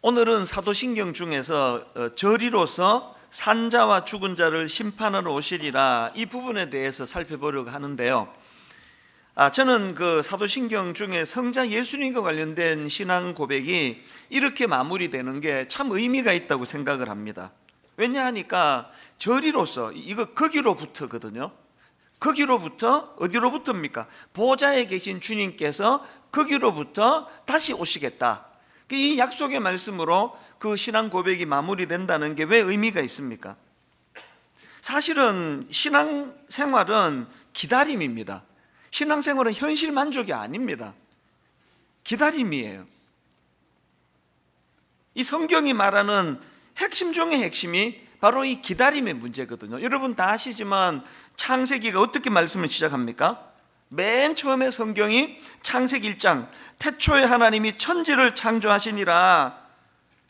오늘은 사도신경 중에서 저리로서 산자와 죽은 자를 심판하러 오시리라, 이 부분에 대해서 살펴보려고 하는데요. 저는 그 사도신경 중에 성자 예수님과 관련된 신앙 고백이 이렇게 마무리되는 게 참 의미가 있다고 생각을 합니다. 왜냐하니까 저리로서, 이거 거기로부터거든요. 거기로부터, 어디로부터입니까? 보좌에 계신 주님께서 거기로부터 다시 오시겠다, 이 약속의 말씀으로 그 신앙 고백이 마무리된다는 게 왜 의미가 있습니까? 사실은 신앙생활은 기다림입니다. 신앙생활은 현실 만족이 아닙니다. 기다림이에요. 이 성경이 말하는 핵심 중의 핵심이 바로 이 기다림의 문제거든요. 여러분 다 아시지만 창세기가 어떻게 말씀을 시작합니까? 맨 처음에 성경이 창세기 1장 태초에 하나님이 천지를 창조하시니라,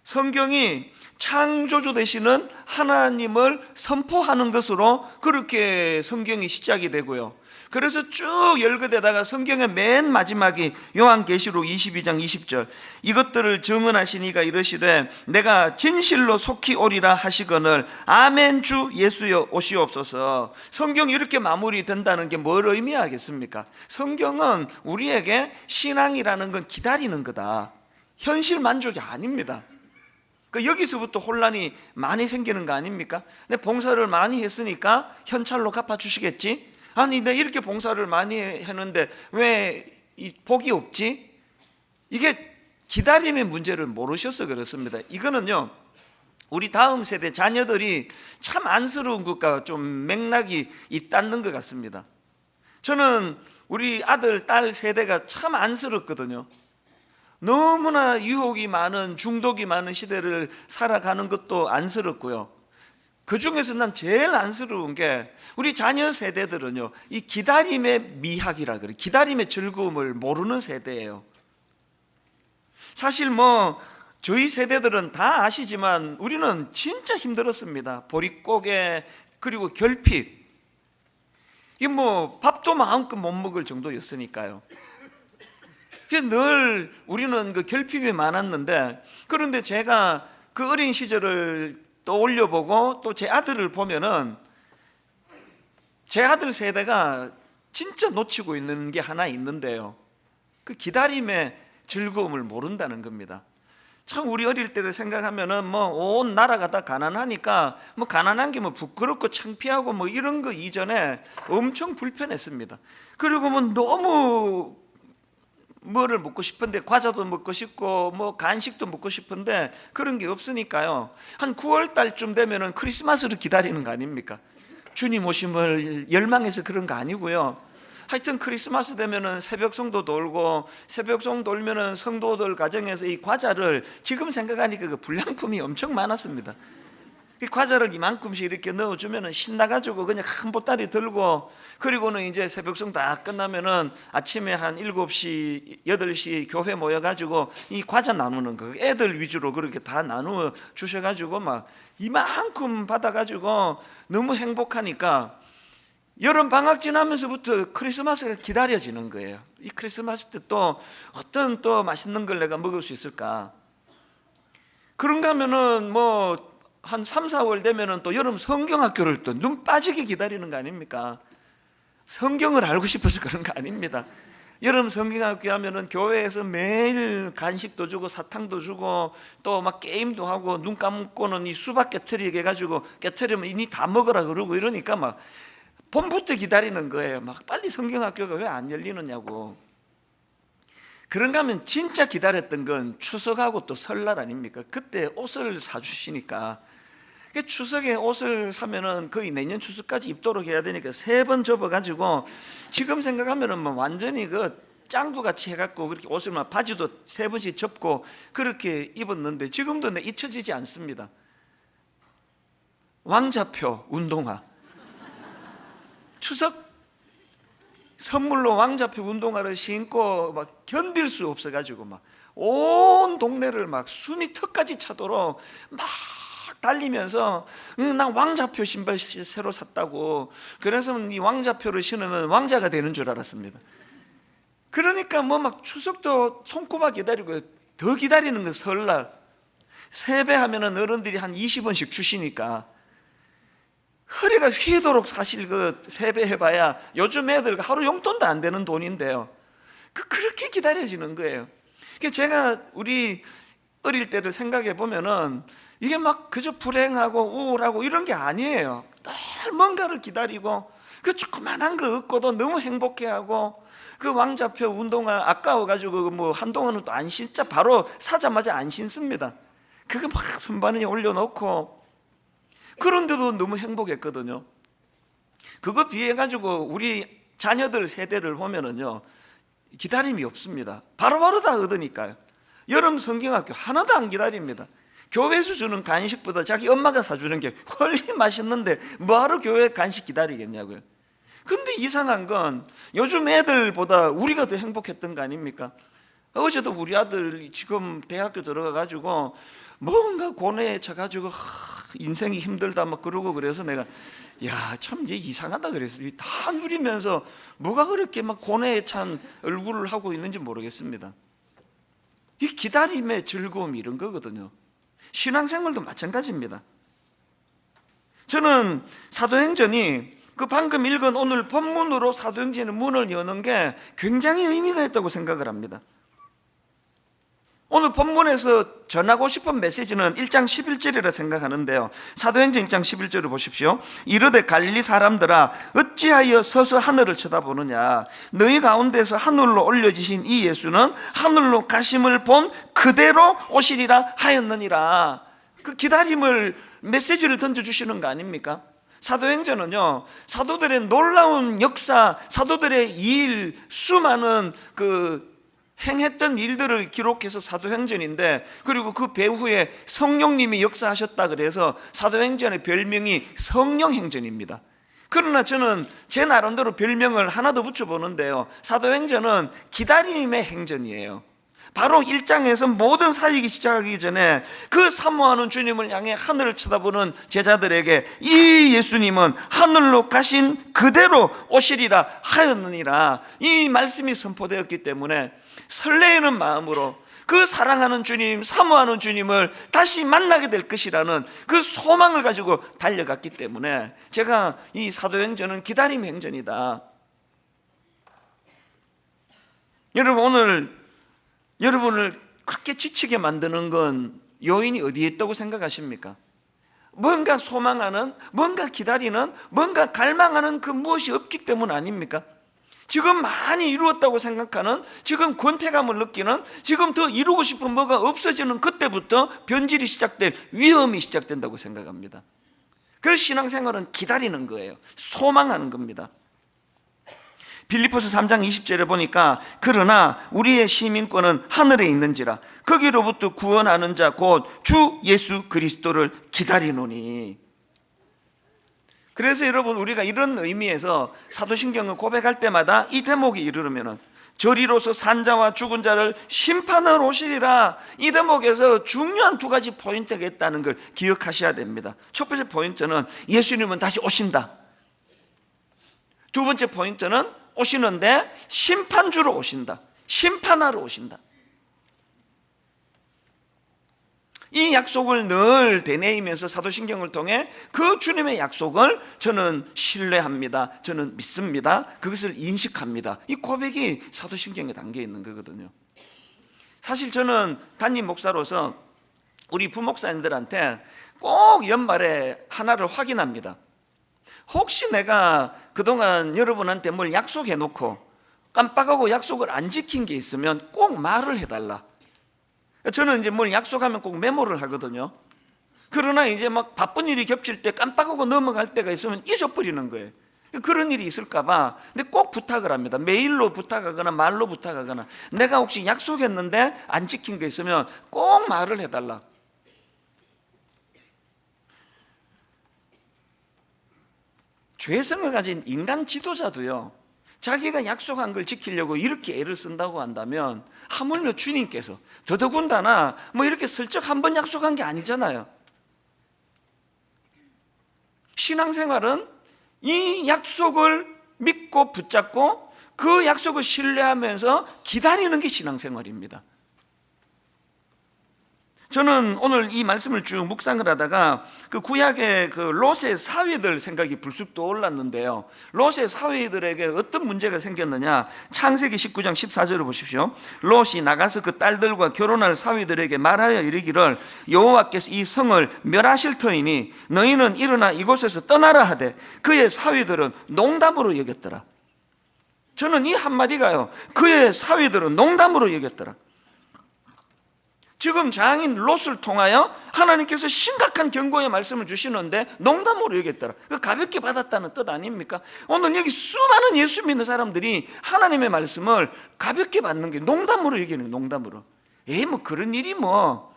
성경이 창조주 되시는 하나님을 선포하는 것으로 그렇게 성경이 시작이 되고요. 그래서 쭉 열거되다가 성경의 맨 마지막이 요한계시록 22장 20절, 이것들을 증언하시니가 이르시되 내가 진실로 속히 오리라 하시거늘 아멘 주 예수여 오시옵소서. 성경이 이렇게 마무리된다는 게 뭘 의미하겠습니까? 성경은 우리에게 신앙이라는 건 기다리는 거다, 현실 만족이 아닙니다. 여기서부터 혼란이 많이 생기는 거 아닙니까? 내 봉사를 많이 했으니까 현찰로 갚아주시겠지? 아니 내가 이렇게 봉사를 많이 했는데 왜 이 복이 없지? 이게 기다림의 문제를 모르셔서 그렇습니다. 이거는요, 우리 다음 세대 자녀들이 참 안쓰러운 것과 좀 맥락이 있다는 것 같습니다. 저는 우리 아들, 딸 세대가 참 안쓰럽거든요. 너무나 유혹이 많은, 중독이 많은 시대를 살아가는 것도 안쓰럽고요. 그 중에서 난 제일 안쓰러운 게 우리 자녀 세대들은요, 이 기다림의 미학이라 그래, 기다림의 즐거움을 모르는 세대예요. 사실 저희 세대들은 다 아시지만 우리는 진짜 힘들었습니다. 보릿고개, 그리고 결핍, 이 밥도 마음껏 못 먹을 정도였으니까요. 늘 우리는 그 결핍이 많았는데, 그런데 제가 그 어린 시절을 떠올려보고 또 제 아들을 보면은 제 아들 세대가 진짜 놓치고 있는 게 하나 있는데요, 그 기다림의 즐거움을 모른다는 겁니다. 참 우리 어릴 때를 생각하면은 온 나라가 다 가난하니까 가난한 게 부끄럽고 창피하고 이런 거 이전에 엄청 불편했습니다. 그리고 너무 뭐를 먹고 싶은데, 과자도 먹고 싶고 간식도 먹고 싶은데 그런 게 없으니까요, 한 9월 달쯤 되면은 크리스마스를 기다리는 거 아닙니까? 주님 오심을 열망해서 그런 거 아니고요. 하여튼 크리스마스 되면은 새벽송도 돌고, 새벽송 돌면은 성도들 가정에서 이 과자를, 지금 생각하니까 그 불량품이 엄청 많았습니다. 그 과자를 이만큼씩 이렇게 넣어주면은 신나가지고 그냥 한 보따리 들고, 그리고는 이제 새벽송 다 끝나면은 아침에 한 7시, 8시 교회 모여가지고 이 과자 나누는 거, 애들 위주로 그렇게 다 나누어 주셔가지고 이만큼 받아가지고 너무 행복하니까 여름 방학 지나면서부터 크리스마스가 기다려지는 거예요. 이 크리스마스 때 또 어떤 또 맛있는 걸 내가 먹을 수 있을까? 그런가 하면은 한 3, 4월 되면은 또 여름 성경학교를 또 눈 빠지게 기다리는 거 아닙니까? 성경을 알고 싶어서 그런 거 아닙니다. 여름 성경학교 하면은 교회에서 매일 간식도 주고 사탕도 주고 또 게임도 하고, 눈 감고는 이 수박 깨트리게 해가지고 깨트리면 이니 다 먹으라 그러고 이러니까 봄부터 기다리는 거예요. 빨리 성경학교가 왜 안 열리느냐고. 그런가 하면 진짜 기다렸던 건 추석하고 또 설날 아닙니까? 그때 옷을 사주시니까, 추석에 옷을 사면은 거의 내년 추석까지 입도록 해야 되니까 3번 접어가지고, 지금 생각하면은 완전히 그 짱구같이 해갖고 그렇게 옷을 바지도 3번씩 접고 그렇게 입었는데, 지금도 잊혀지지 않습니다. 왕자표 운동화, 추석 선물로 왕자표 운동화를 신고 견딜 수 없어가지고 온 동네를 숨이 턱까지 차도록 달리면서 난 왕자표 신발 새로 샀다고, 그래서 이 왕자표를 신으면 왕자가 되는 줄 알았습니다. 그러니까 추석도 손꼽아 기다리고, 더 기다리는 건 설날. 세배하면은 어른들이 한 20원씩 주시니까 허리가 휘도록 사실 그 세배해봐야 요즘 애들 하루 용돈도 안 되는 돈인데요. 그렇게 기다려지는 거예요. 제가 우리 어릴 때를 생각해 보면은 이게 막 그저 불행하고 우울하고 이런 게 아니에요. 늘 뭔가를 기다리고 그 조그만한 거 얻고도 너무 행복해하고 그 왕자표 운동화 아까워가지고 뭐 한동안은 또 안 신자 바로 사자마자 안 신습니다. 그거 막 선반에 올려놓고 그런데도 너무 행복했거든요. 그거 비해가지고 우리 자녀들 세대를 보면은요 기다림이 없습니다. 바로바로 다 얻으니까요. 여름 성경학교 하나도 안 기다립니다. 교회에서 주는 간식보다 자기 엄마가 사주는 게 훨씬 맛있는데 뭐하러 교회 간식 기다리겠냐고요. 근데 이상한 건 요즘 애들보다 우리가 더 행복했던 거 아닙니까? 어제도 우리 아들 지금 대학교 들어가가지고 뭔가 고뇌에 쳐가지고 인생이 힘들다 막 그러고 그래서 내가 야 참 이제 이상하다 그랬어. 다 누리면서 뭐가 그렇게 막 고뇌에 찬 얼굴을 하고 있는지 모르겠습니다. 이 기다림의 즐거움 이런 거거든요. 신앙생활도 마찬가지입니다. 저는 사도행전이 그 방금 읽은 오늘 본문으로 사도행전의 문을 여는 게 굉장히 의미가 있다고 생각을 합니다. 오늘 본문에서 전하고 싶은 메시지는 1장 11절이라 생각하는데요. 사도행전 1장 11절을 보십시오. 이르되 갈릴리 사람들아 어찌하여 서서 하늘을 쳐다보느냐. 너희 가운데서 하늘로 올려지신 이 예수는 하늘로 가심을 본 그대로 오시리라 하였느니라. 그 기다림을 메시지를 던져주시는 거 아닙니까? 사도행전은요 사도들의 놀라운 역사, 사도들의 일, 수많은 그 행했던 일들을 기록해서 사도행전인데, 그리고 그 배후에 성령님이 역사하셨다 그래서 사도행전의 별명이 성령행전입니다. 그러나 저는 제 나름대로 별명을 하나 더 붙여보는데요, 사도행전은 기다림의 행전이에요. 바로 1장에서 모든 사역이 시작하기 전에 그 사모하는 주님을 향해 하늘을 쳐다보는 제자들에게 이 예수님은 하늘로 가신 그대로 오시리라 하였느니라, 이 말씀이 선포되었기 때문에 설레이는 마음으로 그 사랑하는 주님, 사모하는 주님을 다시 만나게 될 것이라는 그 소망을 가지고 달려갔기 때문에 제가 이 사도행전은 기다림 행전이다. 여러분, 오늘 여러분을 그렇게 지치게 만드는 건 요인이 어디에 있다고 생각하십니까? 뭔가 소망하는, 뭔가 기다리는, 뭔가 갈망하는 그 무엇이 없기 때문 아닙니까? 지금 많이 이루었다고 생각하는, 지금 권태감을 느끼는, 지금 더 이루고 싶은 뭐가 없어지는 그때부터 변질이 시작될, 위험이 시작된다고 생각합니다. 그래서 신앙생활은 기다리는 거예요. 소망하는 겁니다. 빌립보서 3장 20절에 보니까 그러나 우리의 시민권은 하늘에 있는지라 거기로부터 구원하는 자 곧 주 예수 그리스도를 기다리노니. 그래서 여러분, 우리가 이런 의미에서 사도신경을 고백할 때마다 이 대목이 이르르면은 저리로서 산자와 죽은 자를 심판하러 오시리라, 이 대목에서 중요한 두 가지 포인트가 있다는 걸 기억하셔야 됩니다. 첫 번째 포인트는 예수님은 다시 오신다. 두 번째 포인트는 오시는데 심판주로 오신다. 심판하러 오신다. 이 약속을 늘 되뇌이면서 사도신경을 통해 그 주님의 약속을 저는 신뢰합니다. 저는 믿습니다. 그것을 인식합니다. 이 고백이 사도신경에 담겨 있는 거거든요. 사실 저는 담임 목사로서 우리 부목사님들한테 꼭 연말에 하나를 확인합니다. 혹시 내가 그동안 여러분한테 뭘 약속해 놓고 깜빡하고 약속을 안 지킨 게 있으면 꼭 말을 해달라. 저는 이제 뭘 약속하면 꼭 메모를 하거든요. 그러나 이제 막 바쁜 일이 겹칠 때 깜빡하고 넘어갈 때가 있으면 잊어버리는 거예요. 그런 일이 있을까 봐. 근데 꼭 부탁을 합니다. 메일로 부탁하거나 말로 부탁하거나, 내가 혹시 약속했는데 안 지킨 게 있으면 꼭 말을 해달라. 죄성을 가진 인간 지도자도요, 자기가 약속한 걸 지키려고 이렇게 애를 쓴다고 한다면 하물며 주님께서 더더군다나 뭐 이렇게 슬쩍 한 번 약속한 게 아니잖아요. 신앙생활은 이 약속을 믿고 붙잡고 그 약속을 신뢰하면서 기다리는 게 신앙생활입니다. 저는 오늘 이 말씀을 쭉 묵상을 하다가 그 구약의 그 롯의 사위들 생각이 불쑥 떠올랐는데요. 롯의 사위들에게 어떤 문제가 생겼느냐? 창세기 19장 14절을 보십시오. 롯이 나가서 그 딸들과 결혼할 사위들에게 말하여 이르기를 여호와께서 이 성을 멸하실 터이니 너희는 일어나 이곳에서 떠나라 하되 그의 사위들은 농담으로 여겼더라. 저는 이 한마디가요, 그의 사위들은 농담으로 여겼더라. 지금 장인 롯을 통하여 하나님께서 심각한 경고의 말씀을 주시는데 농담으로 여겼더라. 가볍게 받았다는 뜻 아닙니까? 오늘 여기 수많은 예수 믿는 사람들이 하나님의 말씀을 가볍게 받는 게 농담으로 여기는 거예요. 농담으로. 뭐 그런 일이 뭐.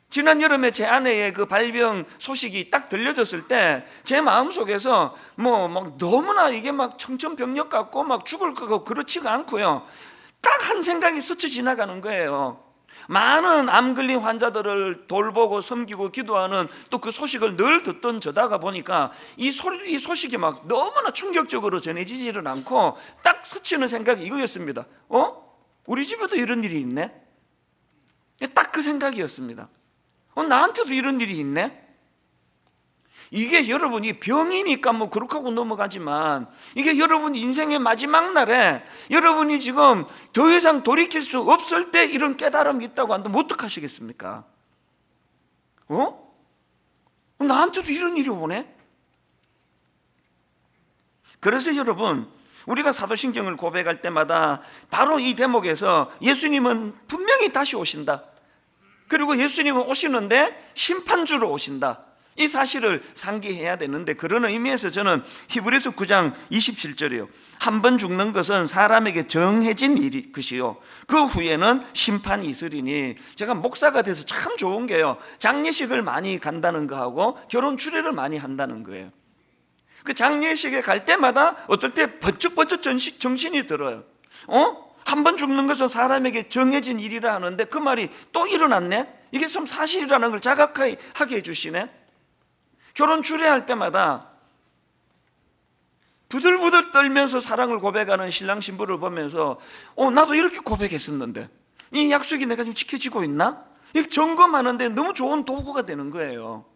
지난 여름에 제 아내의 그 발병 소식이 딱 들려졌을 때 제 마음속에서 막 너무나 이게 막 청천벽력 같고 막 죽을 거고 그렇지가 않고요. 딱 한 생각이 스쳐 지나가는 거예요. 많은 암 걸린 환자들을 돌보고 섬기고 기도하는 또 그 소식을 늘 듣던 저다가 보니까 이 소식이 막 너무나 충격적으로 전해지지는 않고 딱 스치는 생각이 이거였습니다. 우리 집에도 이런 일이 있네? 딱 그 생각이었습니다. 나한테도 이런 일이 있네? 이게 여러분이 병이니까 뭐 그렇게 하고 넘어가지만 이게 여러분 인생의 마지막 날에 여러분이 지금 더 이상 돌이킬 수 없을 때 이런 깨달음이 있다고 한다면 어떡하시겠습니까? 나한테도 이런 일이 오네? 그래서 여러분, 우리가 사도신경을 고백할 때마다 바로 이 대목에서 예수님은 분명히 다시 오신다. 그리고 예수님은 오시는데 심판주로 오신다. 이 사실을 상기해야 되는데, 그런 의미에서 저는 히브리서 9장 27절이요, 한 번 죽는 것은 사람에게 정해진 것이요 그 후에는 심판이 있으리니, 제가 목사가 돼서 참 좋은 게요, 장례식을 많이 간다는 거하고 결혼 주례를 많이 한다는 거예요. 그 장례식에 갈 때마다 어떨 때 번쩍번쩍 정신이 들어요. 한 번 죽는 것은 사람에게 정해진 일이라 하는데 그 말이 또 일어났네? 이게 참 사실이라는 걸 자각하게 해주시네. 결혼 주례할 때마다 부들부들 떨면서 사랑을 고백하는 신랑 신부를 보면서 나도 이렇게 고백했었는데 이 약속이 내가 지금 지켜지고 있나? 이걸 점검하는데 너무 좋은 도구가 되는 거예요.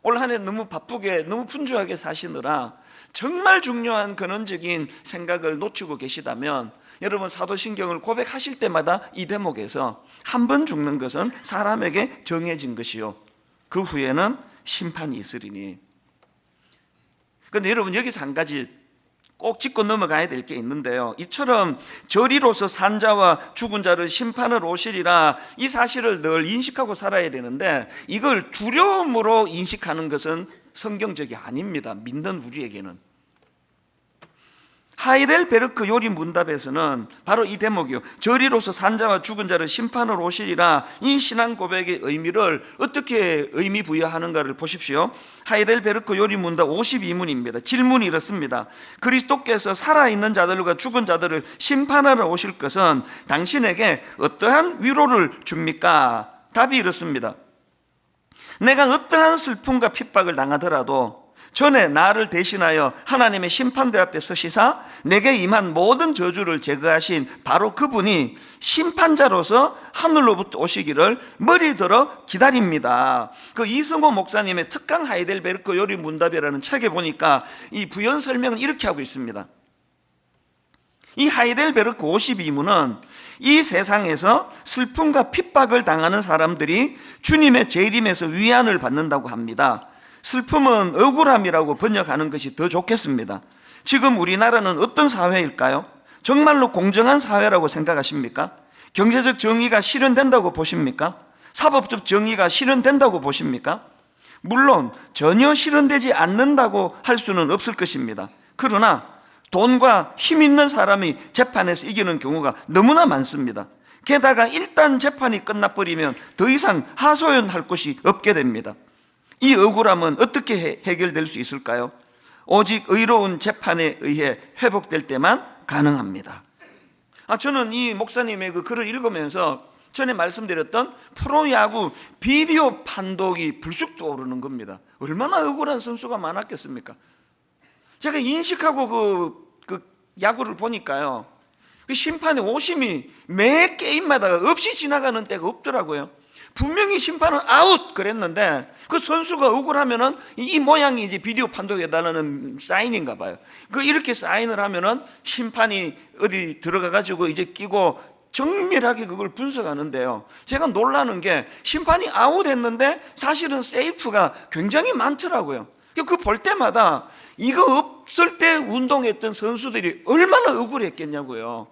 올 한 해 너무 바쁘게 너무 분주하게 사시느라 정말 중요한 근원적인 생각을 놓치고 계시다면, 여러분 사도신경을 고백하실 때마다 이 대목에서 한 번 죽는 것은 사람에게 정해진 것이요 그 후에는 심판이 있으리니. 그런데 여러분 여기서 한 가지 꼭 짚고 넘어가야 될 게 있는데요, 이처럼 저리로서 산 자와 죽은 자를 심판을 오시리라, 이 사실을 늘 인식하고 살아야 되는데 이걸 두려움으로 인식하는 것은 성경적이 아닙니다. 믿는 우리에게는. 하이델베르크 요리 문답에서는 바로 이 대목이요, 저리로서 산 자와 죽은 자를 심판을 오시리라, 이 신앙 고백의 의미를 어떻게 의미 부여하는가를 보십시오. 하이델베르크 요리 문답 52문입니다. 질문이 이렇습니다. 그리스도께서 살아있는 자들과 죽은 자들을 심판하러 오실 것은 당신에게 어떠한 위로를 줍니까? 답이 이렇습니다. 내가 어떠한 슬픔과 핍박을 당하더라도 전에 나를 대신하여 하나님의 심판대 앞에 서시사 내게 임한 모든 저주를 제거하신 바로 그분이 심판자로서 하늘로부터 오시기를 머리 들어 기다립니다. 그 이승호 목사님의 특강 하이델베르크 요리 문답이라는 책에 보니까 이 부연 설명을 이렇게 하고 있습니다. 이 하이델베르크 52문은 이 세상에서 슬픔과 핍박을 당하는 사람들이 주님의 재림에서 위안을 받는다고 합니다. 슬픔은 억울함이라고 번역하는 것이 더 좋겠습니다. 지금 우리나라는 어떤 사회일까요? 정말로 공정한 사회라고 생각하십니까? 경제적 정의가 실현된다고 보십니까? 사법적 정의가 실현된다고 보십니까? 물론 전혀 실현되지 않는다고 할 수는 없을 것입니다. 그러나 돈과 힘 있는 사람이 재판에서 이기는 경우가 너무나 많습니다. 게다가 일단 재판이 끝나버리면 더 이상 하소연할 곳이 없게 됩니다. 이 억울함은 어떻게 해결될 수 있을까요? 오직 의로운 재판에 의해 회복될 때만 가능합니다. 저는 이 목사님의 그 글을 읽으면서 전에 말씀드렸던 프로야구 비디오 판독이 불쑥 떠오르는 겁니다. 얼마나 억울한 선수가 많았겠습니까? 제가 인식하고 그 야구를 보니까요, 그 심판의 오심이 매 게임마다 없이 지나가는 때가 없더라고요. 분명히 심판은 아웃 그랬는데 그 선수가 억울하면은 이 모양이 이제 비디오 판독해달라는 사인인가 봐요. 그 이렇게 사인을 하면은 심판이 어디 들어가 가지고 이제 끼고 정밀하게 그걸 분석하는데요. 제가 놀라는 게 심판이 아웃했는데 사실은 세이프가 굉장히 많더라고요. 그 볼 때마다 이거 없을 때 운동했던 선수들이 얼마나 억울했겠냐고요.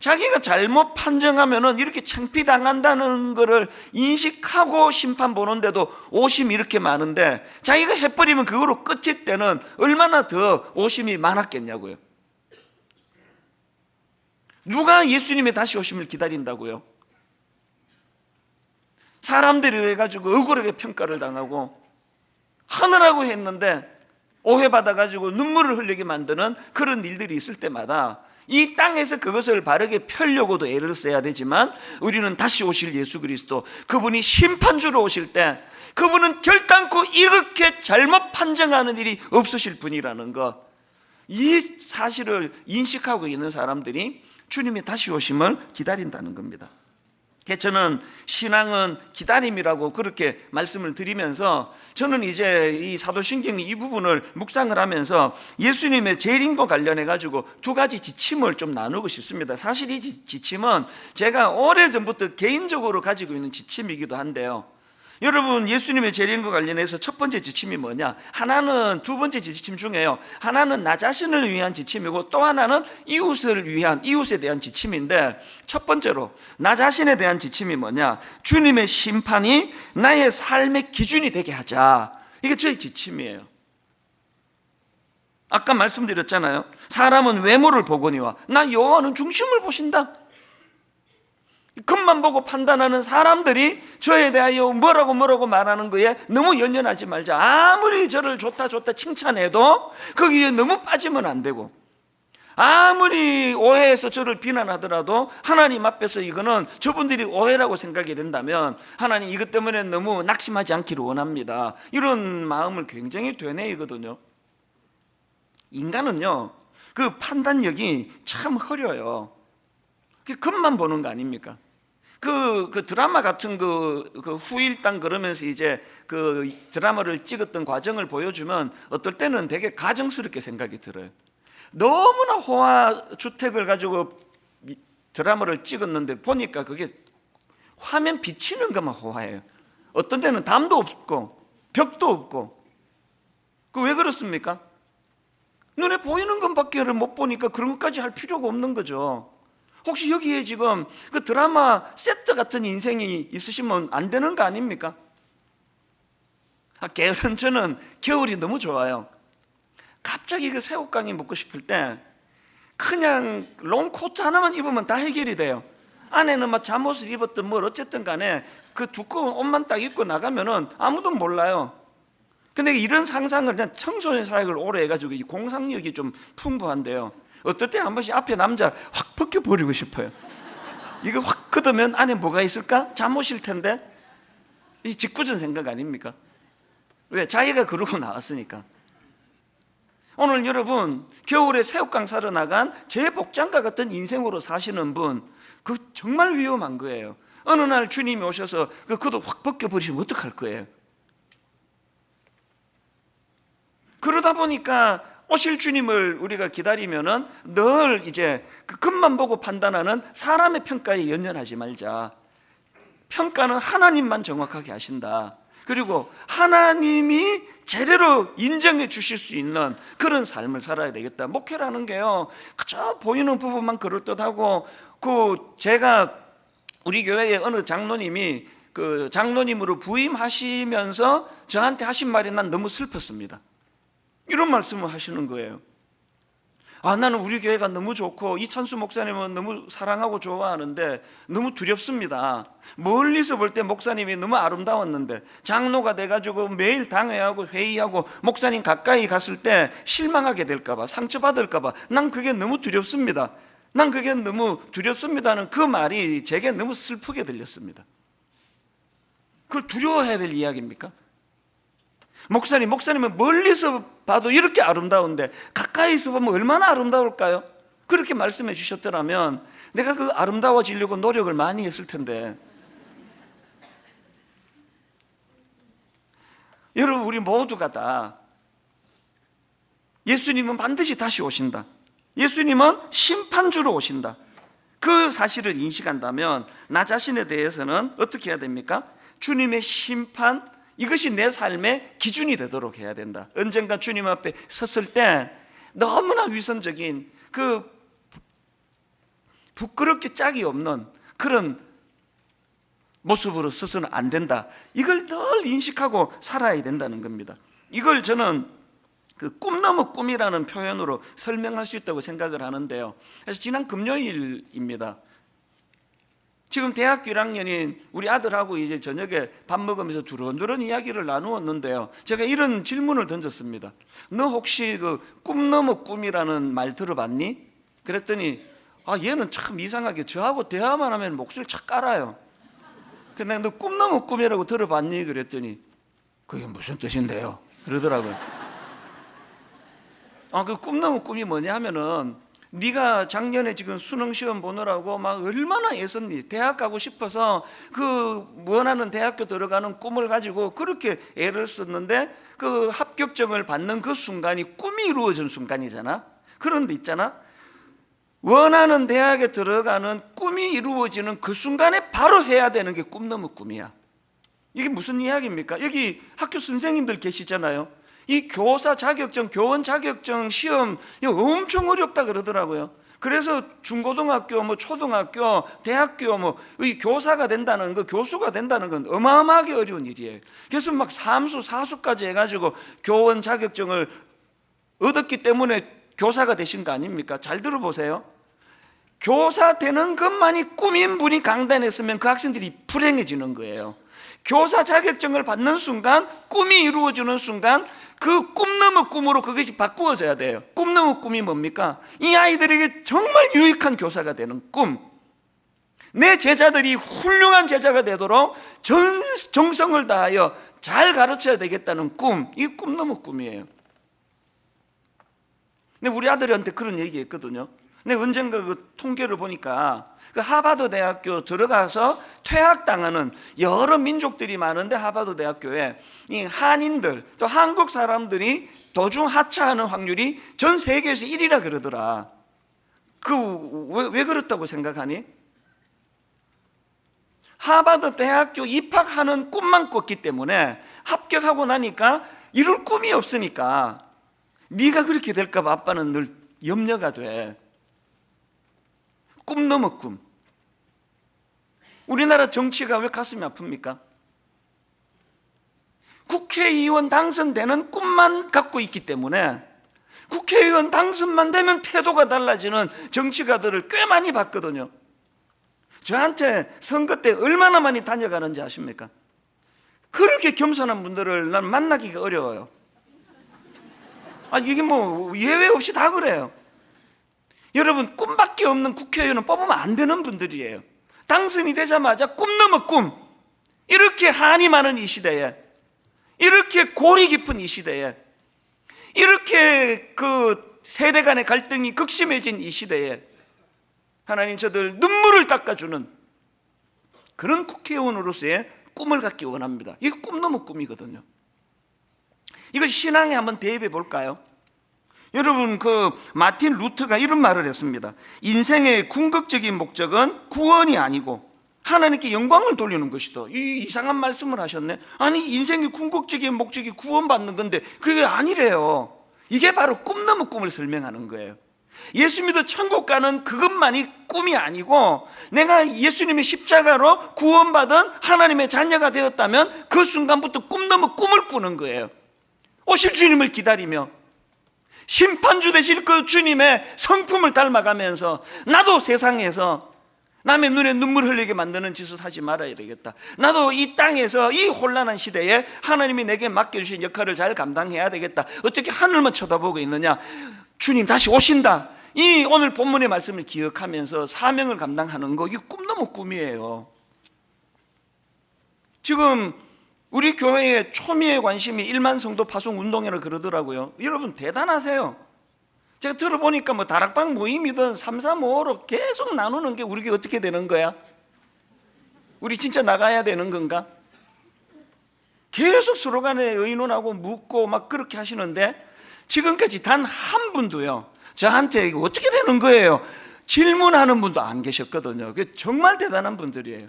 자기가 잘못 판정하면은 이렇게 창피당한다는 것을 인식하고 심판 보는데도 오심이 이렇게 많은데 자기가 해버리면 그거로 끝일 때는 얼마나 더 오심이 많았겠냐고요. 누가 예수님의 다시 오심을 기다린다고요? 사람들이 해가지고 억울하게 평가를 당하고 하느라고 했는데 오해받아가지고 눈물을 흘리게 만드는 그런 일들이 있을 때마다 이 땅에서 그것을 바르게 펴려고도 애를 써야 되지만 우리는 다시 오실 예수 그리스도, 그분이 심판주로 오실 때 그분은 결단코 이렇게 잘못 판정하는 일이 없으실 분이라는 것, 이 사실을 인식하고 있는 사람들이 주님의 다시 오심을 기다린다는 겁니다. 저는 신앙은 기다림이라고 그렇게 말씀을 드리면서 저는 이제 이 사도신경 이 부분을 묵상을 하면서 예수님의 재림과 관련해 가지고 두 가지 지침을 좀 나누고 싶습니다. 사실 이 지침은 제가 오래전부터 개인적으로 가지고 있는 지침이기도 한데요. 여러분, 예수님의 재림과 관련해서 첫 번째 지침이 뭐냐? 하나는 두 번째 지침 중에요. 하나는 나 자신을 위한 지침이고 또 하나는 이웃에 대한 지침인데, 첫 번째로 나 자신에 대한 지침이 뭐냐? 주님의 심판이 나의 삶의 기준이 되게 하자. 이게 저의 지침이에요. 아까 말씀드렸잖아요. 사람은 외모를 보거니와 나 여호와는 중심을 보신다. 겉만 보고 판단하는 사람들이 저에 대하여 뭐라고 말하는 거에 너무 연연하지 말자. 아무리 저를 좋다 칭찬해도 거기에 너무 빠지면 안 되고, 아무리 오해해서 저를 비난하더라도 하나님 앞에서 이거는 저분들이 오해라고 생각이 된다면 하나님 이것 때문에 너무 낙심하지 않기를 원합니다. 이런 마음을 굉장히 되뇌이거든요. 인간은요, 그 판단력이 참 흐려요. 겉만 보는 거 아닙니까? 그 드라마 같은 그 후일담 그러면서 이제 그 드라마를 찍었던 과정을 보여주면 어떨 때는 되게 가정스럽게 생각이 들어요. 너무나 호화 주택을 가지고 드라마를 찍었는데 보니까 그게 화면 비치는 것만 호화해요. 어떤 데는 담도 없고 벽도 없고. 그 왜 그렇습니까? 눈에 보이는 것밖에 못 보니까 그런 것까지 할 필요가 없는 거죠. 혹시 여기에 지금 그 드라마 세트 같은 인생이 있으시면 안 되는 거 아닙니까? 게으른 저는 겨울이 너무 좋아요. 갑자기 그 새우깡이 먹고 싶을 때 그냥 롱코트 하나만 입으면 다 해결이 돼요. 안에는 막 잠옷을 입었든 뭘 어쨌든 간에 그 두꺼운 옷만 딱 입고 나가면은 아무도 몰라요. 근데 이런 상상을 그냥 청소년 사역을 오래 해가지고 이 공상력이 좀 풍부한데요. 어떨 때 한 번씩 앞에 남자 확 벗겨버리고 싶어요. 이거 확 걷으면 안에 뭐가 있을까? 잠옷일 텐데. 이 짓궂은 생각 아닙니까? 왜? 자기가 그러고 나왔으니까. 오늘 여러분, 겨울에 새우깡 사러 나간 제 복장과 같은 인생으로 사시는 분, 그 정말 위험한 거예요. 어느 날 주님이 오셔서 그 겉옷 확 벗겨버리시면 어떡할 거예요? 그러다 보니까 오실 주님을 우리가 기다리면은 늘 이제 그 겉만 보고 판단하는 사람의 평가에 연연하지 말자. 평가는 하나님만 정확하게 하신다. 그리고 하나님이 제대로 인정해 주실 수 있는 그런 삶을 살아야 되겠다. 목회라는 게요, 그저 보이는 부분만 그럴듯하고, 제가 우리 교회에 어느 장로님이 그 장로님으로 부임하시면서 저한테 하신 말이 난 너무 슬펐습니다. 이런 말씀을 하시는 거예요. 나는 우리 교회가 너무 좋고 이찬수 목사님은 너무 사랑하고 좋아하는데 너무 두렵습니다. 멀리서 볼 때 목사님이 너무 아름다웠는데 장로가 돼가지고 매일 당회하고 회의하고 목사님 가까이 갔을 때 실망하게 될까봐, 상처받을까봐 난 그게 너무 두렵습니다. 난 그게 너무 두렵습니다는 그 말이 제게 너무 슬프게 들렸습니다. 그걸 두려워해야 될 이야기입니까? 목사님은 멀리서 봐도 이렇게 아름다운데 가까이서 보면 얼마나 아름다울까요? 그렇게 말씀해 주셨더라면 내가 그 아름다워지려고 노력을 많이 했을 텐데. 여러분, 우리 모두가 다 예수님은 반드시 다시 오신다, 예수님은 심판주로 오신다, 그 사실을 인식한다면 나 자신에 대해서는 어떻게 해야 됩니까? 주님의 심판, 이것이 내 삶의 기준이 되도록 해야 된다. 언젠가 주님 앞에 섰을 때 너무나 위선적인, 그 부끄럽게 짝이 없는 그런 모습으로 서서는 안 된다. 이걸 늘 인식하고 살아야 된다는 겁니다. 이걸 저는 그 꿈 넘어 꿈이라는 표현으로 설명할 수 있다고 생각을 하는데요. 그래서 지난 금요일입니다. 지금 대학교 1학년인 우리 아들하고 이제 저녁에 밥 먹으면서 두런두런 이야기를 나누었는데요. 제가 이런 질문을 던졌습니다. 너 혹시 그 꿈 넘어 꿈이라는 말 들어봤니? 그랬더니 얘는 참 이상하게 저하고 대화만 하면 목소리를 착 깔아요. 근데 너 꿈 넘어 꿈이라고 들어봤니? 그랬더니 그게 무슨 뜻인데요? 그러더라고요. 그 꿈 넘어 꿈이 뭐냐 하면은 네가 작년에 지금 수능 시험 보느라고 막 얼마나 애썼니? 대학 가고 싶어서 그 원하는 대학교 들어가는 꿈을 가지고 그렇게 애를 썼는데 그 합격증을 받는 그 순간이 꿈이 이루어진 순간이잖아. 그런데 있잖아, 원하는 대학에 들어가는 꿈이 이루어지는 그 순간에 바로 해야 되는 게 꿈 넘어 꿈이야. 이게 무슨 이야기입니까? 여기 학교 선생님들 계시잖아요. 이 교사 자격증, 교원 자격증 시험 이거 엄청 어렵다 그러더라고요. 그래서 중고등학교, 초등학교, 대학교 이 교사가 된다는 거, 교수가 된다는 건 어마어마하게 어려운 일이에요. 그래서 막 삼수, 사수까지 해가지고 교원 자격증을 얻었기 때문에 교사가 되신 거 아닙니까? 잘 들어보세요. 교사 되는 것만이 꿈인 분이 강단했으면 그 학생들이 불행해지는 거예요. 교사 자격증을 받는 순간, 꿈이 이루어지는 순간 그 꿈 넘어 꿈으로 그것이 바꾸어져야 돼요. 꿈 넘어 꿈이 뭡니까? 이 아이들에게 정말 유익한 교사가 되는 꿈, 내 제자들이 훌륭한 제자가 되도록 정성을 다하여 잘 가르쳐야 되겠다는 꿈, 이게 꿈 넘어 꿈이에요. 근데 우리 아들한테 그런 얘기했거든요. 근데 언젠가 그 통계를 보니까 그 하버드 대학교 들어가서 퇴학당하는 여러 민족들이 많은데 하버드 대학교에 이 한인들 또 한국 사람들이 도중 하차하는 확률이 전 세계에서 1위라 그러더라. 왜 그렇다고 생각하니? 하버드 대학교 입학하는 꿈만 꿨기 때문에 합격하고 나니까 이룰 꿈이 없으니까 네가 그렇게 될까 봐 아빠는 늘 염려가 돼. 꿈 넘어 꿈. 우리나라 정치가 왜 가슴이 아픕니까? 국회의원 당선되는 꿈만 갖고 있기 때문에 국회의원 당선만 되면 태도가 달라지는 정치가들을 꽤 많이 봤거든요. 저한테 선거 때 얼마나 많이 다녀가는지 아십니까? 그렇게 겸손한 분들을 난 만나기가 어려워요. 이게 예외 없이 다 그래요. 여러분, 꿈밖에 없는 국회의원은 뽑으면 안 되는 분들이에요. 당선이 되자마자 꿈 넘어 꿈, 이렇게 한이 많은 이 시대에, 이렇게 골이 깊은 이 시대에, 이렇게 그 세대 간의 갈등이 극심해진 이 시대에 하나님 저들 눈물을 닦아주는 그런 국회의원으로서의 꿈을 갖기 원합니다. 이게 꿈 넘어 꿈이거든요. 이걸 신앙에 한번 대입해 볼까요? 여러분, 그 마틴 루터가 이런 말을 했습니다. 인생의 궁극적인 목적은 구원이 아니고 하나님께 영광을 돌리는 것이다. 이상한 말씀을 하셨네. 아니, 인생의 궁극적인 목적이 구원받는 건데 그게 아니래요. 이게 바로 꿈 넘어 꿈을 설명하는 거예요. 예수 믿어 천국 가는 그것만이 꿈이 아니고 내가 예수님의 십자가로 구원받은 하나님의 자녀가 되었다면 그 순간부터 꿈 넘어 꿈을 꾸는 거예요. 오실 주님을 기다리며 심판주 되실 그 주님의 성품을 닮아가면서 나도 세상에서 남의 눈에 눈물 흘리게 만드는 짓을 하지 말아야 되겠다. 나도 이 땅에서 이 혼란한 시대에 하나님이 내게 맡겨주신 역할을 잘 감당해야 되겠다. 어떻게 하늘만 쳐다보고 있느냐? 주님 다시 오신다. 이 오늘 본문의 말씀을 기억하면서 사명을 감당하는 거, 이게 꿈 넘어 꿈이에요. 지금 우리 교회의 초미의 관심이 1만 성도 파송 운동이라 그러더라고요. 여러분 대단하세요. 제가 들어보니까 뭐 다락방 모임이든 3, 4, 5로 계속 나누는 게 우리 게 어떻게 되는 거야? 우리 진짜 나가야 되는 건가? 계속 서로 간에 의논하고 묻고 막 그렇게 하시는데 지금까지 단 한 분도요 저한테 이거 어떻게 되는 거예요? 질문하는 분도 안 계셨거든요. 정말 대단한 분들이에요.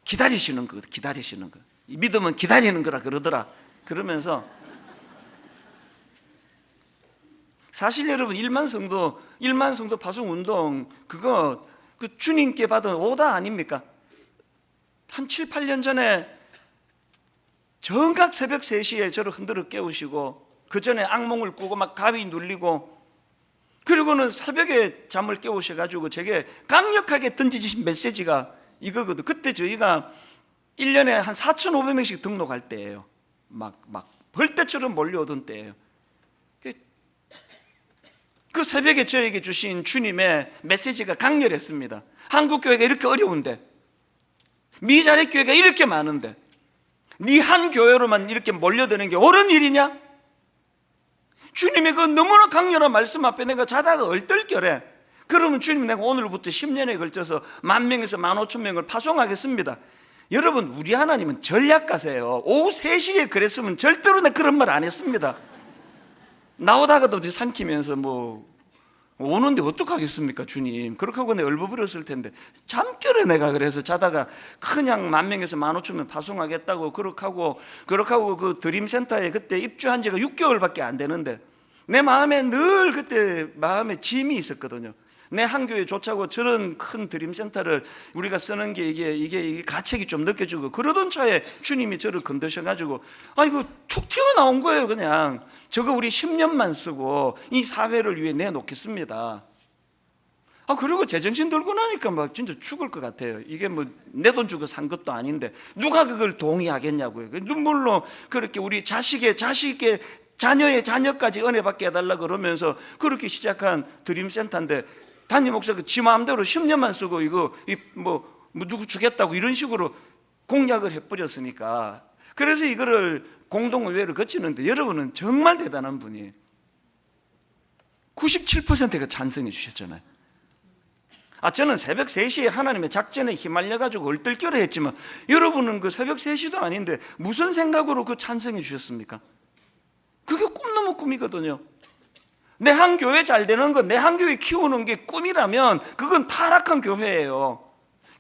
기다리시는 거, 기다리시는 거. 믿음은 기다리는 거라 그러더라. 그러면서 사실 여러분 1만 성도 파송 운동 그거 그 주님께 받은 오다 아닙니까? 한 7, 8년 전에 정각 새벽 3시에 저를 흔들어 깨우시고 그 전에 악몽을 꾸고 막 가위 눌리고 그리고는 새벽에 잠을 깨우셔가지고 제게 강력하게 던지신 메시지가 이거거든. 그때 저희가 1년에 한 4,500명씩 등록할 때예요. 막 벌떼처럼 몰려오던 때예요. 그 새벽에 저에게 주신 주님의 메시지가 강렬했습니다. 한국 교회가 이렇게 어려운데, 미자립 교회가 이렇게 많은데, 네 한 교회로만 이렇게 몰려드는 게 옳은 일이냐? 주님의 그 너무나 강렬한 말씀 앞에 내가 자다가 얼떨결에 그러면 주님 내가 오늘부터 10년에 걸쳐서 10,000명에서 15,000명을 파송하겠습니다. 여러분 우리 하나님은 전략가세요. 오후 3시에 그랬으면 절대로 내가 그런 말 안 했습니다. 나오다가도 삼키면서 뭐 오는데 어떡하겠습니까 주님. 그렇게 하고 내가 얼버무렸을 텐데 잠결에 내가 그래서 자다가 그냥 10,000명에서 15,000명 파송하겠다고 그렇게 하고 그 드림센터에 그때 입주한 지가 6개월밖에 안 되는데 내 마음에 늘 그때 마음에 짐이 있었거든요. 내 한 교회 좋자고 저런 큰 드림센터를 우리가 쓰는 게 이게 가책이 좀 느껴지고 그러던 차에 주님이 저를 건드셔가지고 이거 툭 튀어나온 거예요. 그냥 저거 우리 10년만 쓰고 이 사회를 위해 내놓겠습니다. 그리고 제정신 들고 나니까 막 진짜 죽을 것 같아요. 이게 뭐 내 돈 주고 산 것도 아닌데 누가 그걸 동의하겠냐고요. 눈물로 그렇게 우리 자식의 자녀의 자녀까지 은혜 받게 해달라 그러면서 그렇게 시작한 드림센터인데 담임 목사가 지 마음대로 10년만 쓰고 이거 뭐 누구 주겠다고 이런 식으로 공약을 해버렸으니까 그래서 이거를 공동의회를 거치는데 여러분은 정말 대단한 분이에요. 97%가 찬성해 주셨잖아요. 저는 새벽 3시에 하나님의 작전에 휘말려가지고 얼떨결에 했지만 여러분은 그 새벽 3시도 아닌데 무슨 생각으로 그 찬성해 주셨습니까? 그게 꿈 넘은 꿈이거든요. 내 한 교회 잘 되는 건 내 한 교회 키우는 게 꿈이라면 그건 타락한 교회예요.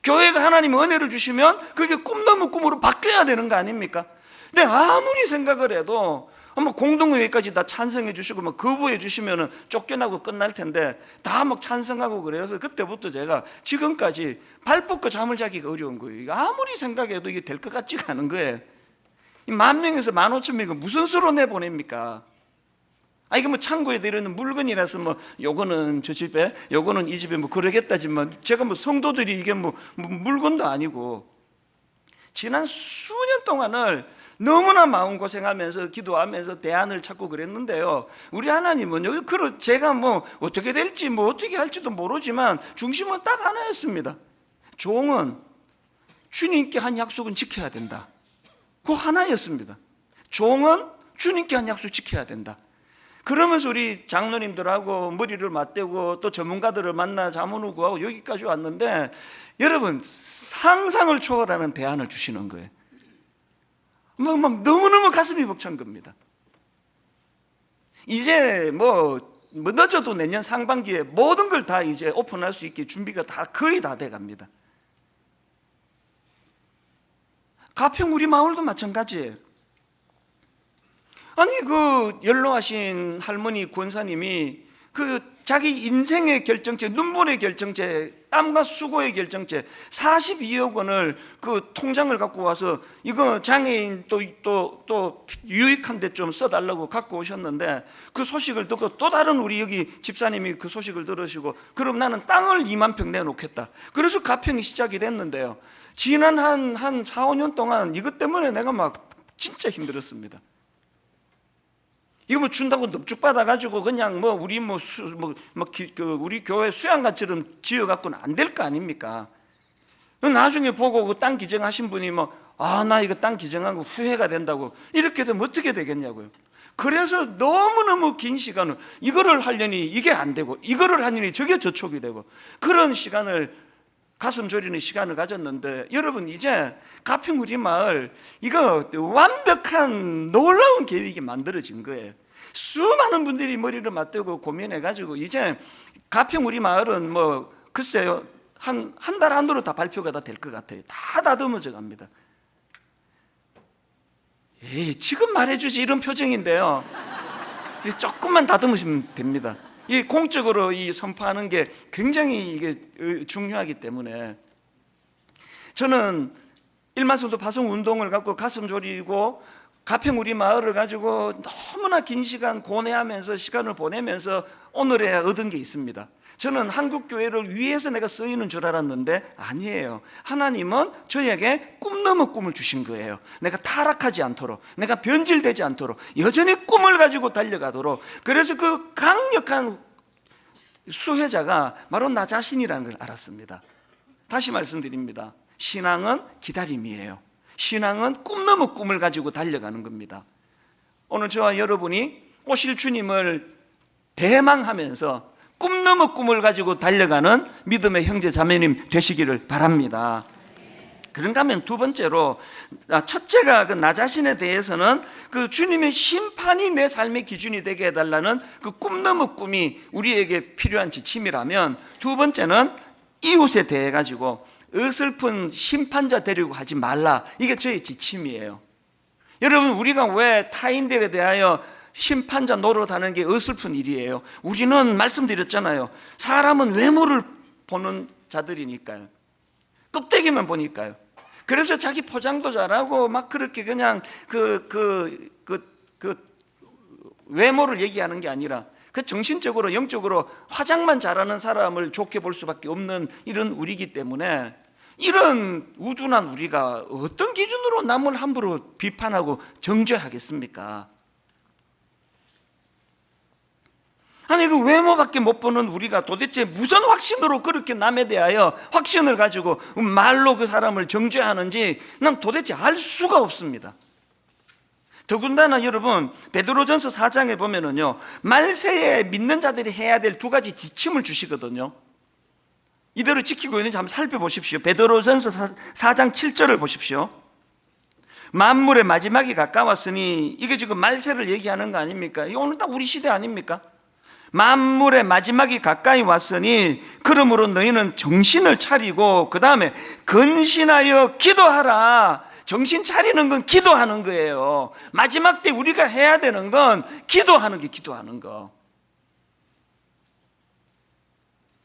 교회가 하나님의 은혜를 주시면 그게 꿈 넘은 꿈으로 바뀌어야 되는 거 아닙니까? 근데 아무리 생각을 해도 공동회의까지 다 찬성해 주시고 막 거부해 주시면 쫓겨나고 끝날 텐데 다 막 찬성하고 그래서 그때부터 제가 지금까지 발 뻗고 잠을 자기가 어려운 거예요. 아무리 생각해도 이게 될 것 같지가 않은 거예요. 10,000명에서 15,000명은 무슨 수로 내보냅니까? 이게 뭐 창고에 들어있는 물건이라서 뭐 요거는 저 집에 요거는 이 집에 뭐 그러겠다지만 제가 뭐 성도들이 이게 뭐 물건도 아니고 지난 수년 동안을 너무나 마음고생하면서 기도하면서 대안을 찾고 그랬는데요. 우리 하나님은 여기 제가 뭐 어떻게 될지 뭐 어떻게 할지도 모르지만 중심은 딱 하나였습니다. 종은 주님께 한 약속은 지켜야 된다. 그 하나였습니다. 종은 주님께 한 약속 지켜야 된다. 그러면서 우리 장로님들하고 머리를 맞대고 또 전문가들을 만나 자문을 구하고 여기까지 왔는데 여러분 상상을 초월하는 대안을 주시는 거예요. 막 너무너무 가슴이 벅찬 겁니다. 이제 뭐 늦어도 내년 상반기에 모든 걸 다 이제 오픈할 수 있게 준비가 다 거의 다 돼 갑니다. 가평 우리 마을도 마찬가지예요. 그 연로하신 할머니 권사님이 그 자기 인생의 결정체, 눈물의 결정체, 땀과 수고의 결정체 42억 원을 그 통장을 갖고 와서 이거 장애인 또 유익한 데 좀 써달라고 갖고 오셨는데 그 소식을 듣고 또 다른 우리 여기 집사님이 그 소식을 들으시고 그럼 나는 땅을 2만 평 내놓겠다. 그래서 가평이 시작이 됐는데요. 지난 한 4, 5년 동안 이것 때문에 내가 막 진짜 힘들었습니다. 이거 뭐 준다고 넙죽 받아가지고 그냥 우리 우리 교회 수양관처럼 지어갖고는 안 될 거 아닙니까? 나중에 보고 그 땅 기증하신 분이 나 이거 땅 기증한 거 후회가 된다고 이렇게 되면 어떻게 되겠냐고요. 그래서 너무너무 긴 시간을 이거를 하려니 이게 안 되고 이거를 하려니 저게 저촉이 되고 그런 시간을 가슴 졸이는 시간을 가졌는데 여러분 이제 가평우리 마을 이거 완벽한 놀라운 계획이 만들어진 거예요. 수많은 분들이 머리를 맞대고 고민해가지고 이제 가평우리 마을은 뭐 글쎄요 한 달 안으로 다 발표가 다 될 것 같아요. 다 다듬어져 갑니다. 에이, 지금 말해주지 이런 표정인데요. 조금만 다듬으시면 됩니다. 이 공적으로 이 선포하는 게 굉장히 이게 중요하기 때문에 저는 일만성도 파송 운동을 갖고 가슴 졸이고 가평우리 마을을 가지고 너무나 긴 시간 고뇌하면서 시간을 보내면서 오늘에 얻은 게 있습니다. 저는 한국교회를 위해서 내가 쓰이는 줄 알았는데 아니에요. 하나님은 저에게 꿈 넘어 꿈을 주신 거예요. 내가 타락하지 않도록, 내가 변질되지 않도록, 여전히 꿈을 가지고 달려가도록. 그래서 그 강력한 수혜자가 바로 나 자신이라는 걸 알았습니다. 다시 말씀드립니다. 신앙은 기다림이에요. 신앙은 꿈 넘어 꿈을 가지고 달려가는 겁니다. 오늘 저와 여러분이 오실 주님을 대망하면서 꿈 넘어 꿈을 가지고 달려가는 믿음의 형제 자매님 되시기를 바랍니다. 그런가 하면 두 번째로, 첫째가 그 나 자신에 대해서는 그 주님의 심판이 내 삶의 기준이 되게 해달라는 그 꿈 넘어 꿈이 우리에게 필요한 지침이라면, 두 번째는 이웃에 대해 가지고 어설픈 심판자 되려고 하지 말라. 이게 저의 지침이에요. 여러분, 우리가 왜 타인들에 대하여 심판자 노릇하는 게 어설픈 일이에요? 우리는 말씀드렸잖아요. 사람은 외모를 보는 자들이니까요. 껍데기만 보니까요. 그래서 자기 포장도 잘하고 막 그렇게 그냥 외모를 얘기하는 게 아니라 그 정신적으로 영적으로 화장만 잘하는 사람을 좋게 볼 수밖에 없는 이런 우리이기 때문에, 이런 우둔한 우리가 어떤 기준으로 남을 함부로 비판하고 정죄하겠습니까? 아니, 그 외모밖에 못 보는 우리가 도대체 무슨 확신으로 그렇게 남에 대하여 확신을 가지고 말로 그 사람을 정죄하는지 난 도대체 알 수가 없습니다. 더군다나 여러분, 베드로전서 4장에 보면은요, 말세에 믿는 자들이 해야 될 두 가지 지침을 주시거든요. 이대로 지키고 있는지 한번 살펴보십시오. 베드로전서 4장 7절을 보십시오. 만물의 마지막이 가까웠으니, 이게 지금 말세를 얘기하는 거 아닙니까? 이게 오늘 딱 우리 시대 아닙니까? 만물의 마지막이 가까이 왔으니 그러므로 너희는 정신을 차리고 그 다음에 근신하여 기도하라. 정신 차리는 건 기도하는 거예요. 마지막 때 우리가 해야 되는 건 기도하는 게 기도하는 거.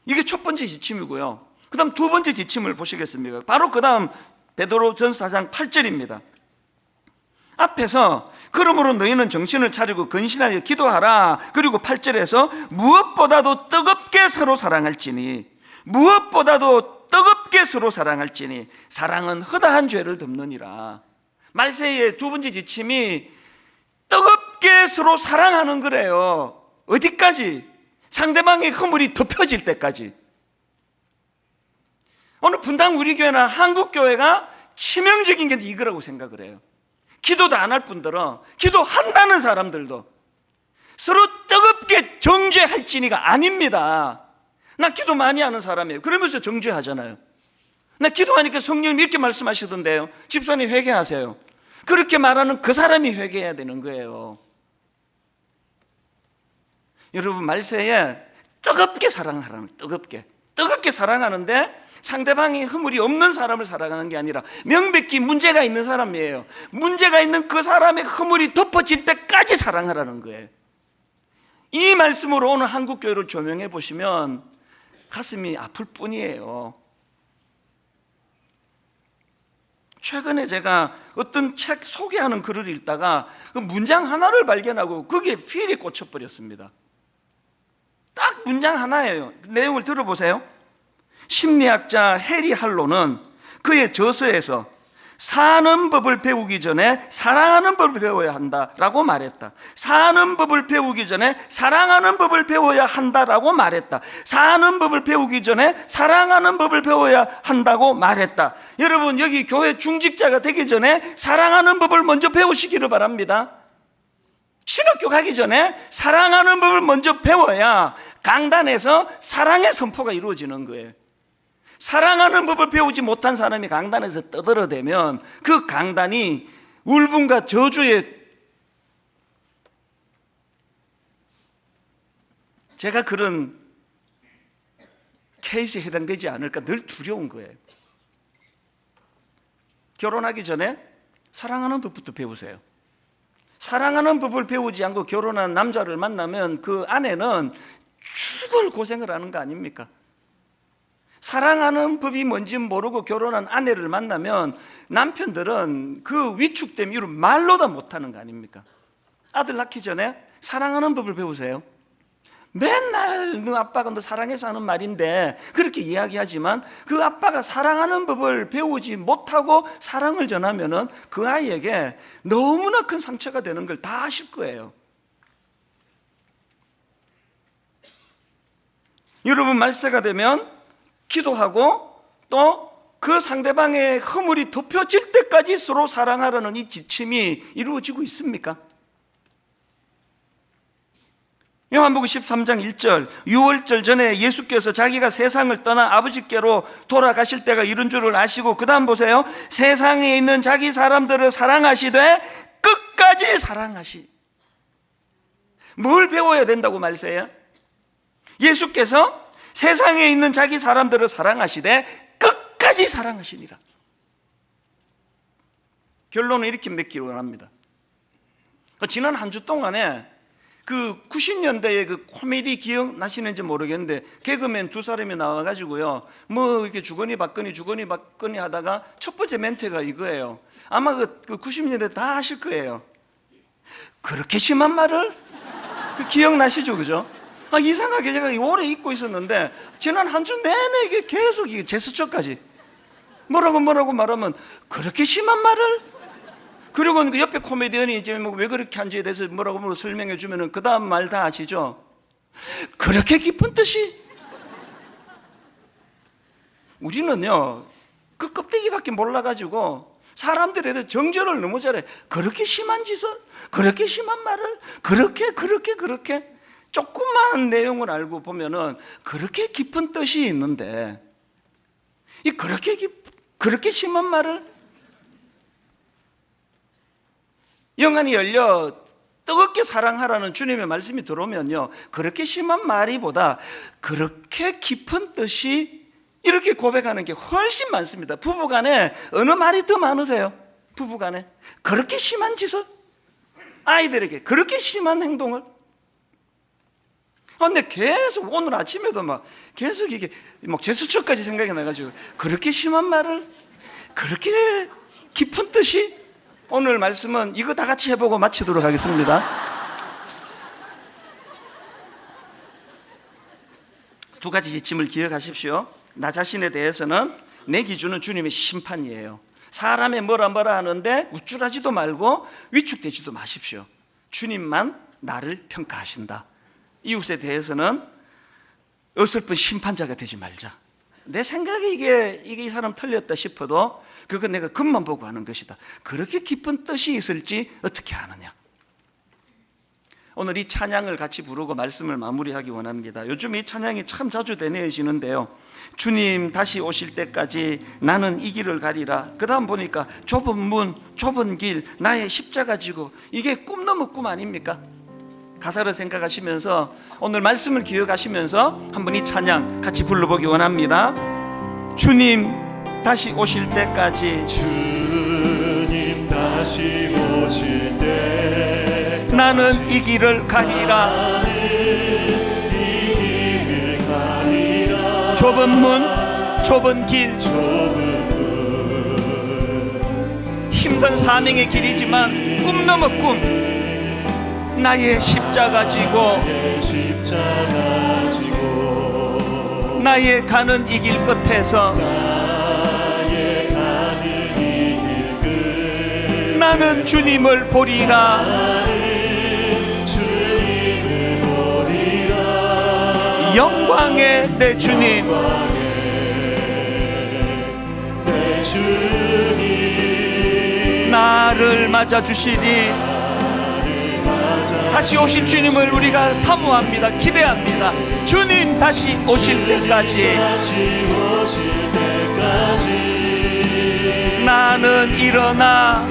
이게 첫 번째 지침이고요. 그 다음 두 번째 지침을 보시겠습니까? 바로 그 다음 베드로전서 4장 8절입니다. 앞에서 그러므로 너희는 정신을 차리고 근신하여 기도하라. 그리고 8절에서 무엇보다도 뜨겁게 서로 사랑할지니, 무엇보다도 뜨겁게 서로 사랑할지니 사랑은 허다한 죄를 덮느니라. 말세의 두 번째 지침이 뜨겁게 서로 사랑하는 거래요. 어디까지? 상대방의 허물이 덮여질 때까지. 오늘 분당 우리 교회나 한국 교회가 치명적인 게 이거라고 생각을 해요. 기도도 안 할 분들은, 기도한다는 사람들도 서로 뜨겁게 정죄할지니가 아닙니다. 나 기도 많이 하는 사람이에요. 그러면서 정죄하잖아요. 나 기도하니까 성령님 이렇게 말씀하시던데요. 집사님 회개하세요. 그렇게 말하는 그 사람이 회개해야 되는 거예요. 여러분, 말세에 뜨겁게 사랑하라는, 뜨겁게 사랑하는데 상대방이 허물이 없는 사람을 사랑하는 게 아니라 명백히 문제가 있는 사람이에요. 문제가 있는 그 사람의 허물이 덮어질 때까지 사랑하라는 거예요. 이 말씀으로 오늘 한국교회를 조명해 보시면 가슴이 아플 뿐이에요. 최근에 제가 어떤 책 소개하는 글을 읽다가 그 문장 하나를 발견하고 거기에 필이 꽂혀버렸습니다. 딱 문장 하나예요. 내용을 들어보세요. 심리학자 해리 할로는 그의 저서에서 사는 법을 배우기 전에 사랑하는 법을 배워야 한다라고 말했다. 사는 법을 배우기 전에 사랑하는 법을 배워야 한다라고 말했다. 사는 법을 배우기 전에 사랑하는 법을 배워야 한다고 말했다. 여러분, 여기 교회 중직자가 되기 전에 사랑하는 법을 먼저 배우시기를 바랍니다. 신학교 가기 전에 사랑하는 법을 먼저 배워야 강단에서 사랑의 선포가 이루어지는 거예요. 사랑하는 법을 배우지 못한 사람이 강단에서 떠들어대면 그 강단이 울분과 저주의, 제가 그런 케이스에 해당되지 않을까 늘 두려운 거예요. 결혼하기 전에 사랑하는 법부터 배우세요. 사랑하는 법을 배우지 않고 결혼한 남자를 만나면 그 아내는 죽을 고생을 하는 거 아닙니까? 사랑하는 법이 뭔지 모르고 결혼한 아내를 만나면 남편들은 그 위축됨 이유로 말로 다 못하는 거 아닙니까? 아들 낳기 전에 사랑하는 법을 배우세요. 맨날 너 아빠가 너 사랑해서 하는 말인데 그렇게 이야기하지만 그 아빠가 사랑하는 법을 배우지 못하고 사랑을 전하면은 그 아이에게 너무나 큰 상처가 되는 걸 다 아실 거예요. 여러분, 말세가 되면 기도하고 또 그 상대방의 허물이 덮여질 때까지 서로 사랑하라는 이 지침이 이루어지고 있습니까? 요한복음 13장 1절, 유월절 전에 예수께서 자기가 세상을 떠나 아버지께로 돌아가실 때가 이른 줄을 아시고, 그 다음 보세요. 세상에 있는 자기 사람들을 사랑하시되 끝까지 사랑하시. 뭘 배워야 된다고 말세요? 예수께서 세상에 있는 자기 사람들을 사랑하시되 끝까지 사랑하시니라. 결론은 이렇게 맺기 원합니다. 지난 한 주 동안에 그 90년대의 그 코미디 기억나시는지 모르겠는데 개그맨 두 사람이 나와가지고요, 뭐 이렇게 주거니 받거니 하다가 첫 번째 멘트가 이거예요. 아마 그 90년대 다 아실 거예요. 그렇게 심한 말을? 그 기억나시죠, 그죠? 이상하게 제가 오래 잊고 있었는데 지난 한 주 내내 이게 계속 이게 제스처까지 뭐라고 말하면 그렇게 심한 말을? 그리고 그 옆에 코미디언이 이제 뭐 왜 그렇게 한지에 대해서 뭐라고 설명해 주면은 그 다음 말 다 아시죠? 그렇게 깊은 뜻이? 우리는요 그 껍데기밖에 몰라가지고 사람들에 대해서 정절을 너무 잘해. 그렇게 심한 짓을? 그렇게 심한 말을? 그렇게 조그마한 내용을 알고 보면은 그렇게 깊은 뜻이 있는데 이 그렇게 심한 말을? 영안이 열려 뜨겁게 사랑하라는 주님의 말씀이 들어오면요, 그렇게 심한 말이보다 그렇게 깊은 뜻이 이렇게 고백하는 게 훨씬 많습니다. 부부간에 어느 말이 더 많으세요? 부부간에 그렇게 심한 짓을? 아이들에게 그렇게 심한 행동을? 근데 계속 오늘 아침에도 막 계속 이게 막 제스처까지 생각이 나가지고 그렇게 심한 말을? 그렇게 깊은 뜻이? 오늘 말씀은 이거 다 같이 해보고 마치도록 하겠습니다. 두 가지 지침을 기억하십시오. 나 자신에 대해서는 내 기준은 주님의 심판이에요. 사람의 뭐라 하는데 우쭐하지도 말고 위축되지도 마십시오. 주님만 나를 평가하신다. 이웃에 대해서는 어설픈 심판자가 되지 말자. 내 생각에 이게 이 사람 틀렸다 싶어도 그건 내가 겉만 보고 하는 것이다. 그렇게 깊은 뜻이 있을지 어떻게 아느냐. 오늘 이 찬양을 같이 부르고 말씀을 마무리하기 원합니다. 요즘 이 찬양이 참 자주 되뇌어지는데요. 주님 다시 오실 때까지 나는 이 길을 가리라. 그 다음 보니까 좁은 문, 좁은 길, 나의 십자가 지고, 이게 꿈 넘어 꿈 아닙니까? 가사를 생각하시면서 오늘 말씀을 기억하시면서 한번 이 찬양 같이 불러보기 원합니다. 주님 다시 오실 때까지, 주님 다시 오실 때 나는 이 길을 가리라. 나는 이 길을 가리라. 좁은 문, 좁은 길, 힘든 사명의 길이지만 꿈 넘어 꿈, 나의 십자가 지고, 나의 가는 이 길 끝에서 나는 주님을 보리라. 영광의 내 주님, 나를 맞아주시니 다시 오실 주님을 우리가 사모합니다. 기대합니다. 주님 다시 오실 때까지 나는 일어나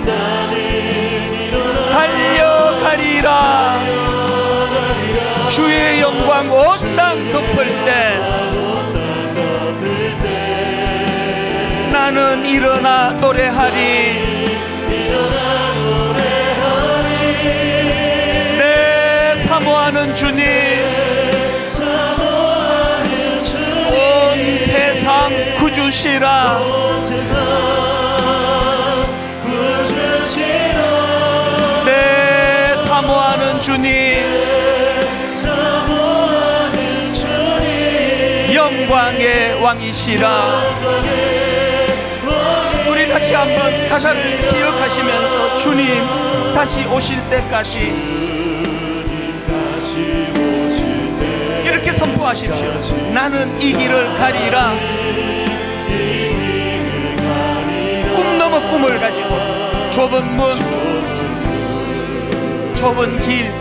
달려가리라. 주의 영광 온 땅 덮을 때 나는 일어나 노래하리. 내 사모하는 주님, 온 세상 구주시라. 내 사모하는 주님, 영광의 왕이시라. 우리 다시 한번 가사를 기억하시면서 주님 다시 오실 때까지 이렇게 선포하십시오. 나는 이 길을 가리라. 꿈 넘어 꿈을 가지고 좁은 문, 좁은 길,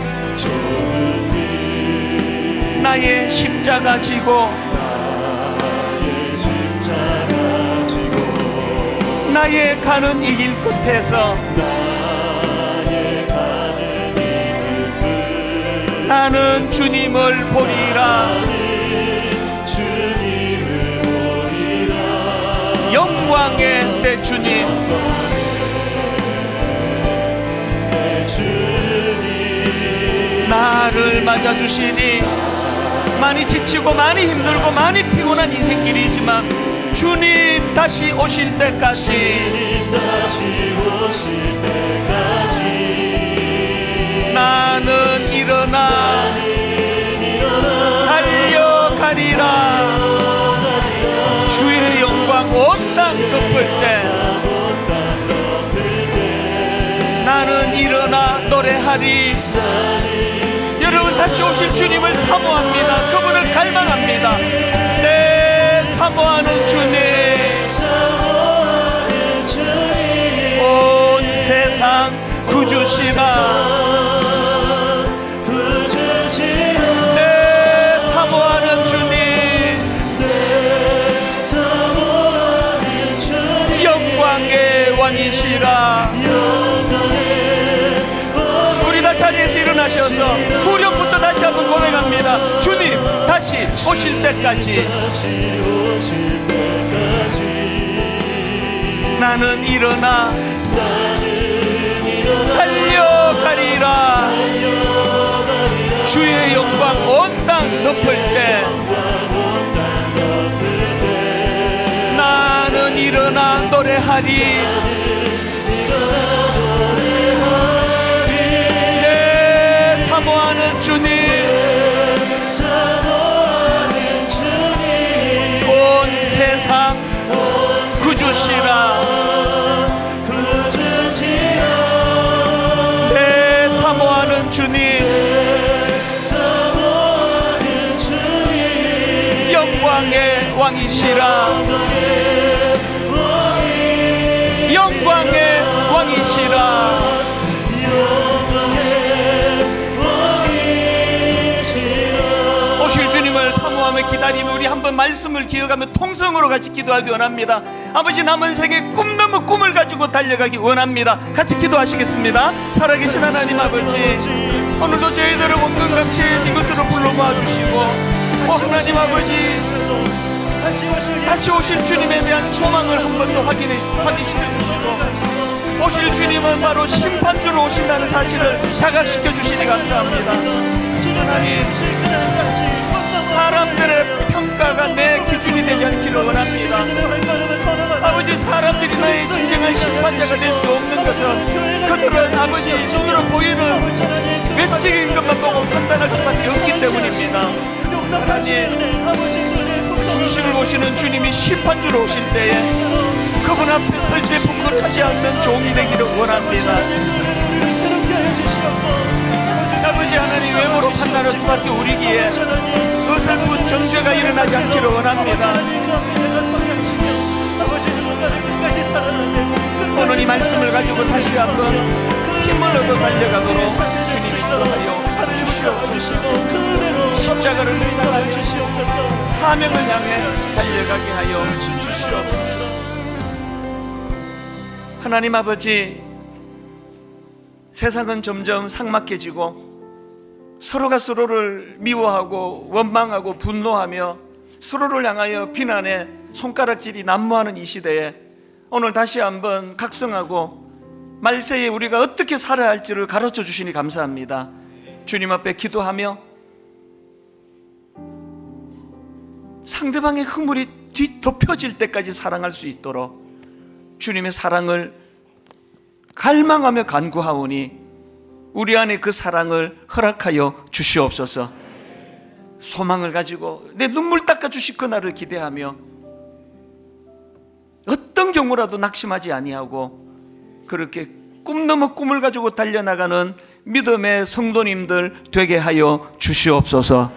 나의 십자가 지고 나의 가는 이 길 끝에서 나는 주님을 보리라. 영광의 내 주님, 나를 맞아주시니 많이 지치고 많이 힘들고 많이 피곤한 인생길이지만 주님 다시 오실 때까지 나는 일어나 달려가리라. 주의 영광 온 땅 덮을 때 나는 일어나 노래하리. 여러분 다시 오실 주님을 사모합니다. 그분을 갈망합니다. 내 사모하는 주님, 온 세상 구주시라. 내 사모하는 주님, 영광의 왕이시라. 우리 다 자리에서 일어나셔서 후렴부터 다시 한번 고백합니다. 주님 다시 오실 때까지 나는 일어나 달려가리라. 주의 영광 온 땅 덮을 때 나는 일어나 노래하리. 내 사모하는 주님, 온 세상 구주시라. 내 사모하는 주님, 영광의 왕이시라. 영광의 왕이시라. 오실 주님을 사모하며 기다리며 우리 한번 말씀을 기억하며 통성으로 같이 기도하기 원합니다. 아버지, 남은 세계 꿈 넘어 꿈을 가지고 달려가기 원합니다. 같이 기도하시겠습니다. 살아계신 하나님 아버지, 오늘도 저희들을 온갖 각지에서 이곳으로 불러 모아주시고 하나님 아버지, 다시 오실 주님에 대한 소망을 한 번 더 확인시켜 주시고 오실 주님은 바로 심판주로 오신다는 사실을 자각시켜 주시니 감사합니다. 하나님, 사람들의 평가가 내 기준이 되지 않기를 원합니다. 아버지, 사람들이 나의 진정한 심판자가 될 수 없는 것은 그들은 아버지 눈으로 보이는 외적인 것만 보고 판단할 수밖에 없기 때문입니다. 하나님, 중심을 보시는 주님이 심판주로 오실 때에 그분 앞에 설 때 부끄럽지 않는 종이 되기를 원합니다. 아버지 하나님, 외모로 판단할 수밖에 우리기에 어설픈 정죄가 일어나지 않기를 원합니다. 오늘 이 말씀을 가지고 다시 한번 힘을 얻어 달려가도록 주님이 인도하여 주시옵소서. 그 은혜로 십자가를 인도하여 주시옵소서. 사명을 향해 달려가게 하여 주시옵소서. 하나님 아버지, 세상은 점점 삭막해지고 서로가 서로를 미워하고 원망하고 분노하며 서로를 향하여 비난의 손가락질이 난무하는 이 시대에 오늘 다시 한번 각성하고 말세에 우리가 어떻게 살아야 할지를 가르쳐 주시니 감사합니다. 주님 앞에 기도하며 상대방의 허물이 뒤덮여질 때까지 사랑할 수 있도록 주님의 사랑을 갈망하며 간구하오니 우리 안에 그 사랑을 허락하여 주시옵소서. 소망을 가지고 내 눈물 닦아 주실 그날을 기대하며 어떤 경우라도 낙심하지 아니하고 그렇게 꿈 넘어 꿈을 가지고 달려나가는 믿음의 성도님들 되게 하여 주시옵소서.